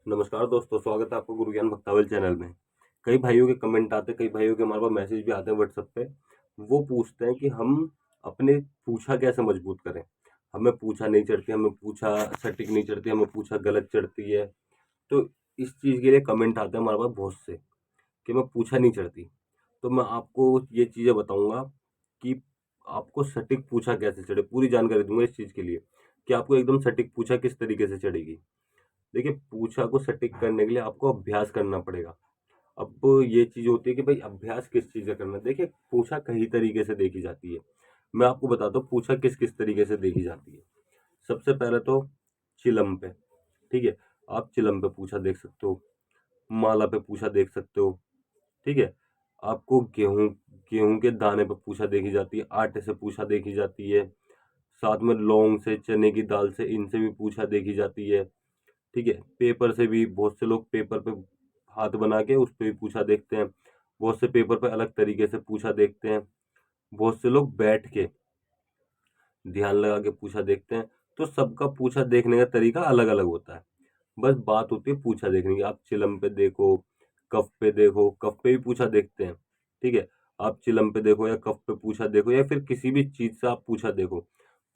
नमस्कार दोस्तों, स्वागत है आपका गुरु ज्ञान भक्तावल चैनल में। कई भाइयों के कमेंट आते हैं, कई भाइयों के हमारे पास मैसेज भी आते हैं व्हाट्सएप पे। वो पूछते हैं कि हम अपने पूछा कैसे मजबूत करें। हमें पूछा नहीं चढ़ती, हमें पूछा सटीक नहीं चढ़ती, हमें पूछा गलत चढ़ती है। तो इस चीज़ के लिए कमेंट आते हैं हमारे पास बहुत से कि मैं पूछा नहीं चढ़ती। तो मैं आपको ये चीज़ें बताऊँगा कि आपको सटीक पूछा कैसे चढ़े। पूरी जानकारी दूँगा इस चीज़ के लिए कि आपको एकदम सटीक पूछा किस तरीके से चढ़ेगी। देखिए, पूछा को सटीक करने के लिए आपको अभ्यास करना पड़ेगा। अब ये चीज़ होती है कि भाई अभ्यास किस चीज़ का करना है। देखिए, पूछा कई तरीके से देखी जाती है। मैं आपको बताता हूँ पूछा किस-किस तरीके से देखी जाती है। सबसे पहले तो चिलम पे, ठीक है? आप चिलम पे पूछा देख सकते हो, माला पे पूछा देख सकते हो, ठीक है? आपको गेहूँ गेहूँ के दाने पे पूछा देखी जाती है, आटे से पूछा देखी जाती है, साथ में लौंग से, चने की दाल से, इनसे भी पूछा देखी जाती है। ठीक है? पेपर से भी बहुत से लोग पेपर पे हाथ बना के उस पे भी पूछा देखते हैं। बहुत से पेपर पे अलग तरीके से पूछा देखते हैं। बहुत से लोग बैठ के ध्यान लगा के पूछा देखते हैं। तो सबका पूछा देखने का तरीका अलग-अलग होता है। बस बात होती है पूछा देखने की। आप चिलम पे देखो, कफ पे देखो, कफ पे भी पूछा देखते हैं। ठीक है? आप चिलम पे देखो या कफ पे पूछा देखो या फिर किसी भी चीज़ से आप पूछा देखो।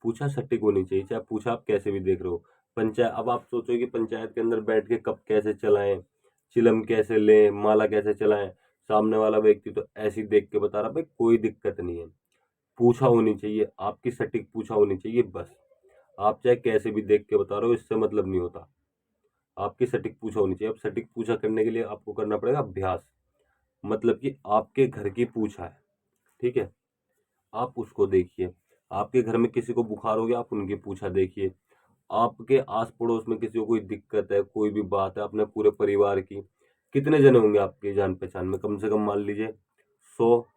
पूछा सटीक होनी चाहिए, चाहे पूछा आप कैसे भी देख रहे हो। अब आप सोचो कि पंचायत के अंदर बैठ के कप कैसे चलाएँ, चिलम कैसे लें, माला कैसे चलाएँ। सामने वाला व्यक्ति तो ऐसे ही देख के बता रहा, भाई कोई दिक्कत नहीं है। पूछा होनी चाहिए, आपकी सटीक पूछा होनी चाहिए बस। आप चाहे कैसे भी देख के बता रहे हो, इससे मतलब नहीं होता। आपकी सटीक पूछा होनी चाहिए। अब सटीक पूछा करने के लिए आपको करना पड़ेगा अभ्यास। मतलब कि आपके घर की पूछा है, ठीक है? आप उसको देखिए। आपके घर में किसी को बुखार हो गया, आप उनकी पूछा देखिए। आपके आस-पड़ोस में किसी को कोई दिक्कत है, कोई भी बात है अपने पूरे परिवार की, कितने जने होंगे आपके जान-पहचान में? कम से कम मान लीजिए 100,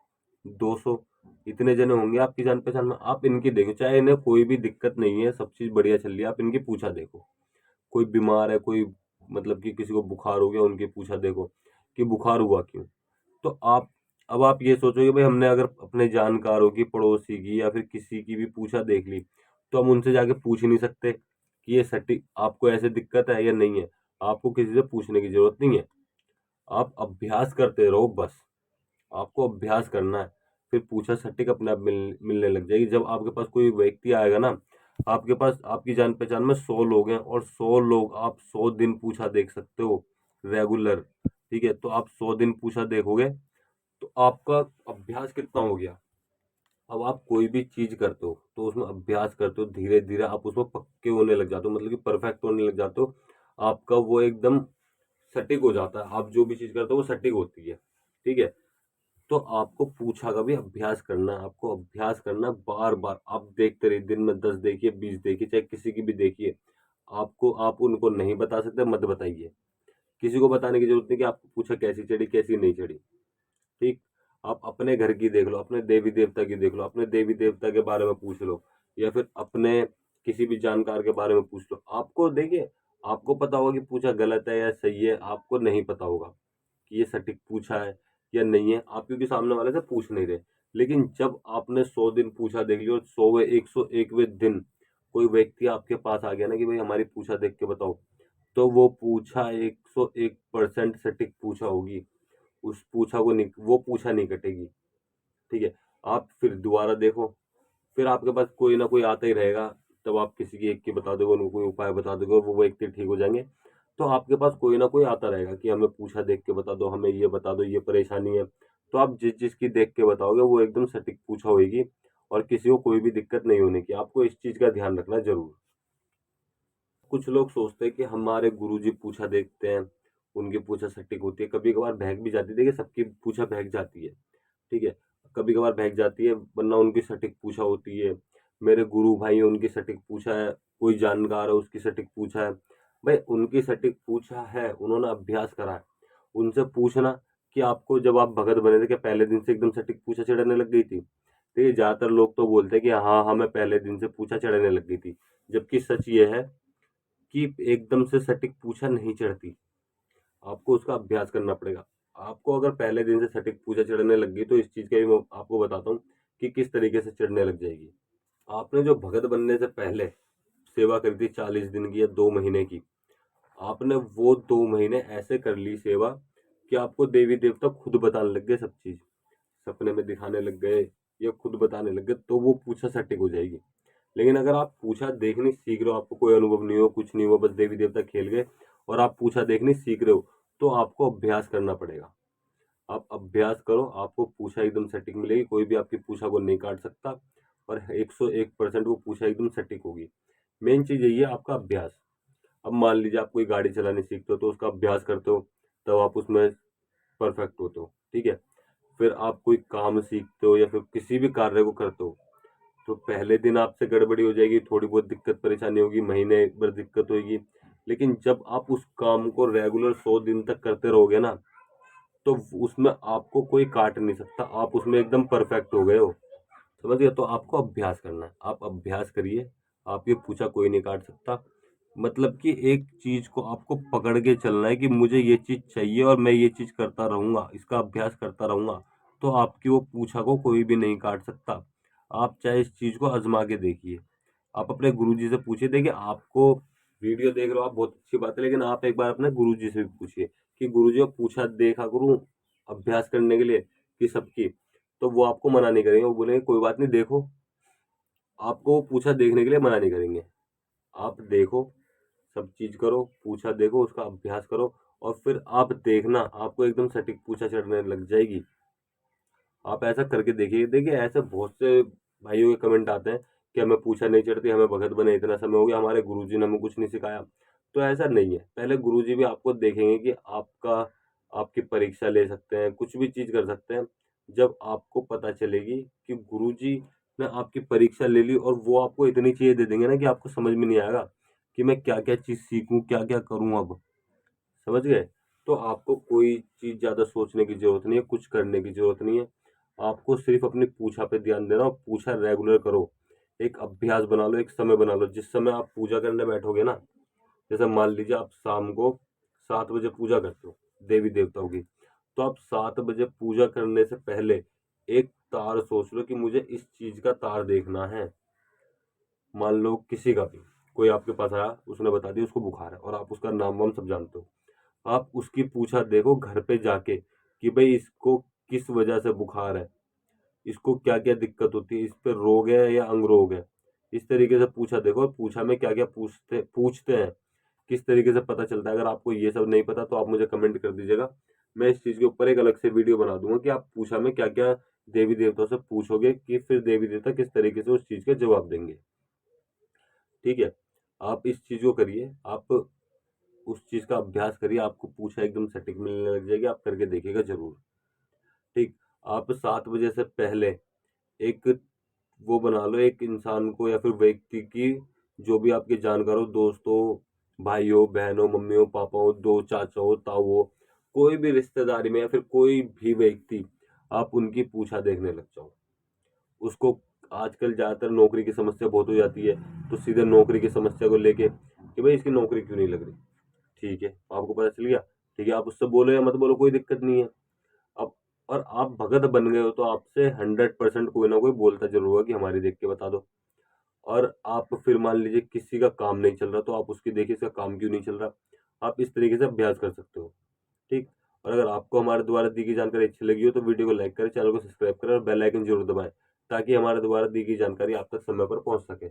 200 इतने जने होंगे आपकी जान-पहचान में। आप इनकी देखो, चाहे इन्हें कोई भी दिक्कत नहीं है, सब चीज़ बढ़िया चल रही है, आप इनकी पूछा देखो। कोई बीमार है, कोई मतलब कि किसी को बुखार हो गया, उनकी पूछा देखो कि बुखार हुआ क्यों? तो आप ये सोचो कि भाई हमने अगर अपने जानकारों की, पड़ोसी की या फिर किसी की भी पूछा देख ली, तो हम उनसे जाके पूछ ही नहीं सकते कि ये सटीक आपको ऐसे दिक्कत है या नहीं है। आपको किसी से पूछने की ज़रूरत नहीं है। आप अभ्यास करते रहो बस। आपको अभ्यास करना है, फिर पूछा सटीक अपने आप मिलने लग जाएगी। जब आपके पास कोई व्यक्ति आएगा ना, आपके पास आपकी जान-पहचान में 100 लोग हैं और 100 लोग आप 100 दिन पूछा देख सकते हो रेगुलर, ठीक है? तो आप 100 दिन पूछा देखोगे, तो आपका अभ्यास कितना हो गया? अब आप कोई भी चीज़ करते हो, तो उसमें अभ्यास करते हो, धीरे-धीरे आप उसमें पक्के होने लग जाते हो, मतलब कि परफेक्ट होने लग जाते हो। आपका वो एकदम सटीक हो जाता है। आप जो भी चीज़ करते हो, वो सटीक होती है, ठीक है? तो आपको पूछा का भी अभ्यास करना है, आपको अभ्यास करना है बार-बार। आप देखते रहिए, दिन में 10 देखिए, 20 देखिए, चाहे किसी की भी देखिए। आप उनको नहीं बता सकते, मत बताइए। किसी को बताने की ज़रूरत नहीं कि आपको पूछा कैसी चढ़ी, कैसी नहीं चढ़ी, ठीक? आप अपने घर की देख लो, अपने देवी-देवता की देख लो, अपने देवी-देवता के बारे में पूछ लो या फिर अपने किसी भी जानकार के बारे में पूछ लो। आपको देखिए, आपको पता होगा कि पूछा गलत है या सही है, आपको नहीं पता होगा कि ये सटीक पूछा है या नहीं है, आप क्योंकि सामने वाले से पूछ नहीं रहे। लेकिन जब आपने 100 दिन पूछा देख लिया और 100वें 101वें दिन कोई व्यक्ति आपके पास आ गया ना कि भाई हमारी पूछा देख के बताओ, तो वो पूछा 101% सटीक पूछा होगी। उस पूछा को नहीं वो पूछा नहीं कटेगी, ठीक है? आप फिर दोबारा देखो, फिर आपके पास कोई ना कोई आता ही रहेगा, तब आप किसी की एक की बता दोगे, उनको कोई उपाय बता दोगे और वो व्यक्ति ठीक हो जाएँगे। तो आपके पास कोई ना कोई आता रहेगा कि हमें पूछा देख के बता दो, हमें ये बता दो, ये परेशानी है। तो आप जिस-जिस की देख के बताओगे वो एकदम सटीक पूछा होएगी और किसी को कोई भी दिक्कत नहीं होने की। आपको इस चीज़ का ध्यान रखना ज़रूर। कुछ लोग सोचते हैं कि हमारे गुरुजी पूछा देखते हैं, उनकी पूछा सटीक होती है, कभी-कभार बहक भी जाती है। देखिए सबकी पूछा बहक जाती है, ठीक है? कभी-कभार बहक जाती है वरना उनकी सटीक पूछा होती है। मेरे गुरु भाई हैं उनकी सटीक पूछा है, कोई जानकार है उसकी सटीक पूछा है। भाई उनकी सटीक पूछा है, उन्होंने अभ्यास करा है। उनसे पूछना कि आपको जब आप भगत बने थे क्या पहले दिन से एकदम सटीक पूछा चढ़ने लग गई थी? देखिए ज़्यादातर लोग तो बोलते हैं कि हाँ, हमें पहले दिन से पूछा चढ़ने लग गई थी। जबकि सच ये है कि एकदम से सटीक पूछा नहीं चढ़ती, आपको उसका अभ्यास करना पड़ेगा। आपको अगर पहले दिन से सटीक पूछा चढ़ने लग गई, तो इस चीज़ का भी मैं आपको बताता हूँ कि किस तरीके से चढ़ने लग जाएगी। आपने जो भगत बनने से पहले सेवा करी थी 40 दिन की या 2 महीने की, आपने वो 2 महीने ऐसे कर ली सेवा कि आपको देवी देवता खुद बताने लग गए सब चीज, सपने में दिखाने लग गए या खुद बताने लग गए, तो वो पूछा सटीक हो जाएगी। लेकिन अगर आप पूछा देखनी सीख रहे हो, आपको कोई अनुभव नहीं हो, कुछ नहीं हो, बस देवी देवता खेल गए और आप पूछा देखनी सीख रहे हो, तो आपको अभ्यास करना पड़ेगा। आप अभ्यास करो, आपको पूछा एकदम सटीक मिलेगी, कोई भी आपकी पूछा को नहीं काट सकता और 101% वो पूछा एकदम सटीक होगी। मेन चीज यही है, आपका अभ्यास। अब मान लीजिए आप कोई गाड़ी चलानी सीखते हो तो उसका अभ्यास करते हो, तब आप उसमें परफेक्ट होते हो, ठीक है। फिर आप कोई काम सीखते हो या फिर किसी भी कार्य को करते हो, तो पहले दिन आपसे गड़बड़ी हो जाएगी, थोड़ी बहुत दिक्कत परेशानी होगी, महीने भर दिक्कत होगी। लेकिन जब आप उस काम को रेगुलर 100 दिन तक करते रहोगे ना, तो उसमें आपको कोई काट नहीं सकता, आप उसमें एकदम परफेक्ट हो गए हो। समझ गए? तो आपको अभ्यास करना है, आप अभ्यास करिए, आपकी पूछा कोई नहीं काट सकता। मतलब कि एक चीज को आपको पकड़ के चलना है कि मुझे ये चीज चाहिए और मैं ये चीज करता रहूंगा, इसका अभ्यास करता रहूंगा, तो आपकी वो पूछा को कोई भी नहीं काट सकता। आप चाहे इस चीज को आजमा के देखिए, आप अपने गुरुजी से पूछिए। देखिए, आपको वीडियो देख रहे हो आप, बहुत अच्छी बात है, लेकिन आप एक बार अपने गुरुजी से भी पूछिए कि गुरुजी मैं पूछा देखा करूं अभ्यास करने के लिए कि सबकी, तो वो आपको मना नहीं करेंगे, वो बोलेंगे कोई बात नहीं देखो। आपको वो पूछा देखने के लिए मना नहीं करेंगे। आप देखो, सब चीज करो, पूछा देखो, उसका अभ्यास करो, और फिर आप देखना आपको एकदम सटीक पूछा चढ़ने लग जाएगी। आप ऐसा करके देखिए। देखिए, ऐसे बहुत से भाइयों के कमेंट आते हैं कि हमें पूछा नहीं चढ़ती, हमें भगत बने इतना समय हो गया, हमारे गुरुजी ने हमें कुछ नहीं सिखाया। तो ऐसा नहीं है, पहले गुरुजी भी आपको देखेंगे कि आपकी परीक्षा ले सकते हैं, कुछ भी चीज कर सकते हैं। जब आपको पता चलेगी कि गुरुजी ने आपकी परीक्षा ले ली, और वो आपको इतनी चीजें दे देंगे ना कि आपको समझ में नहीं आएगा कि मैं क्या क्या चीज सीखूं, क्या क्या करूं अब। समझ गए? तो आपको कोई चीज ज्यादा सोचने की जरूरत नहीं है, कुछ करने की जरूरत नहीं है। आपको सिर्फ अपनी पूछा पे ध्यान देना, और पूछा रेगुलर करो। एक अभ्यास बना लो, एक समय बना लो, जिस समय आप पूजा करने बैठोगे ना, जैसे मान लीजिए आप शाम को 7 बजे पूजा करते हो देवी देवताओं की, तो आप 7 बजे पूजा करने से पहले एक तार सोच लो कि मुझे इस चीज का तार देखना है। मान लो किसी का भी, कोई आपके पास आया, उसने बता दिया उसको बुखार है, और आप उसका नाम वाम सब जानते हो, आप उसकी पूछा देखो घर पे जाके कि भाई इसको किस वजह से बुखार है, इसको क्या क्या दिक्कत होती है, इस पे रोग है या अंग रोग है। इस तरीके से पूछा देखो, और पूछा में क्या क्या पूछते पूछते हैं, किस तरीके से पता चलता है। अगर आपको ये सब नहीं पता तो आप मुझे कमेंट कर दीजिएगा, मैं इस चीज के ऊपर एक अलग से वीडियो बना दूंगा कि आप पूछा में क्या क्या देवी देवताओं से पूछोगे, कि फिर देवी देवता किस तरीके से उस चीज के जवाब देंगे। ठीक है? आप इस चीज को करिए, आप उस चीज का अभ्यास करिए, आपको पूछा एकदम सटीक मिलने लग जाएगी, आप करके देखिएगा जरूर। ठीक। आप 7 बजे से पहले एक वो बना लो, एक इंसान को या फिर व्यक्ति की, जो भी आपके जानकार हो, दोस्त हो, भाई हो, बहन हो, मम्मी हो, पापा हो, दो चाचा हो, ताऊ हो, कोई भी रिश्तेदारी में या फिर कोई भी व्यक्ति, आप उनकी पूछा देखने लग जाओ। उसको आजकल ज्यादातर नौकरी की समस्या बहुत हो जाती है, तो सीधे नौकरी की समस्या को लेके कि भाई इसकी नौकरी क्यों नहीं लग रही। ठीक है, आपको पता चल गया। ठीक है, आप उससे बोलो या मत बोलो, कोई दिक्कत नहीं है। अब और आप भगत बन गए हो, तो आपसे 100% कोई ना कोई बोलता जरूर होगा कि हमारी देख के बता दो। और आप फिर मान लीजिए किसी का काम नहीं चल रहा, तो आप उसकी देखिए इसका काम क्यों नहीं चल रहा। आप इस तरीके से अभ्यास कर सकते हो। ठीक। और अगर आपको हमारे द्वारा दी गई जानकारी अच्छी लगी हो तो वीडियो को लाइक करें, चैनल को सब्सक्राइब करें और बेल आइकन जरूर दबाएं, ताकि हमारे द्वारा दी गई जानकारी आप तक समय पर पहुंच सके।